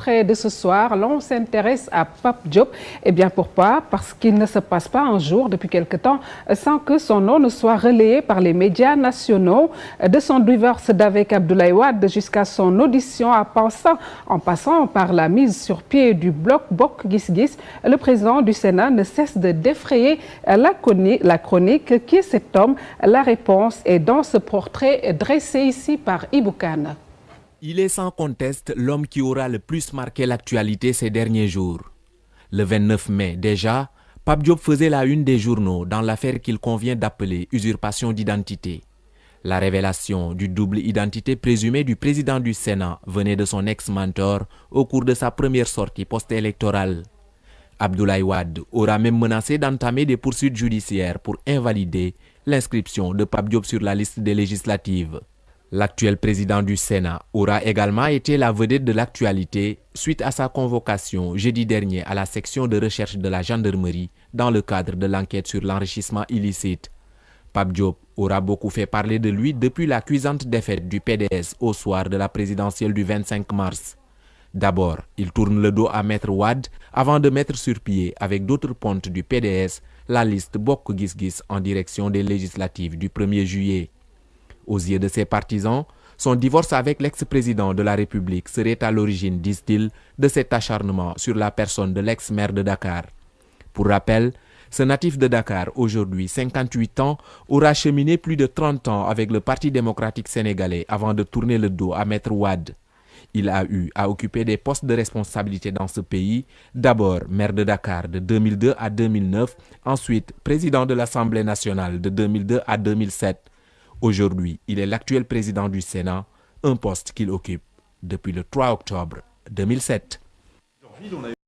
portrait de ce soir, l'on s'intéresse à Pape Diop. Eh bien pourquoi? Parce qu'il ne se passe pas un jour depuis quelque temps sans que son nom ne soit relayé par les médias nationaux. De son divorce d'avec Abdoulaye Wade jusqu'à son audition en passant par la mise sur pied du bloc Bokk Gis Gis, le président du Sénat ne cesse de défrayer la chronique. Qui est cet homme? La réponse est dans ce portrait dressé ici par Ibou Kane. Il est sans conteste l'homme qui aura le plus marqué l'actualité ces derniers jours. Le 29 mai déjà, Pape Diop faisait la une des journaux dans l'affaire qu'il convient d'appeler usurpation d'identité. La révélation du double identité présumée du président du Sénat venait de son ex-mentor au cours de sa première sortie post-électorale. Abdoulaye Wade aura même menacé d'entamer des poursuites judiciaires pour invalider l'inscription de Pape Diop sur la liste des législatives. L'actuel président du Sénat aura également été la vedette de l'actualité suite à sa convocation jeudi dernier à la section de recherche de la gendarmerie dans le cadre de l'enquête sur l'enrichissement illicite. Pape Diop aura beaucoup fait parler de lui depuis la cuisante défaite du PDS au soir de la présidentielle du 25 mars. D'abord, il tourne le dos à Maître Wade avant de mettre sur pied avec d'autres pontes du PDS la liste Bokk Gis Gis en direction des législatives du 1er juillet. Aux yeux de ses partisans, son divorce avec l'ex-président de la République serait à l'origine, disent-ils, de cet acharnement sur la personne de l'ex-maire de Dakar. Pour rappel, ce natif de Dakar, aujourd'hui 58 ans, aura cheminé plus de 30 ans avec le Parti démocratique sénégalais avant de tourner le dos à Maître Wade. Il a eu à occuper des postes de responsabilité dans ce pays, d'abord maire de Dakar de 2002 à 2009, ensuite président de l'Assemblée nationale de 2002 à 2007. Aujourd'hui, il est l'actuel président du Sénat, un poste qu'il occupe depuis le 3 octobre 2007.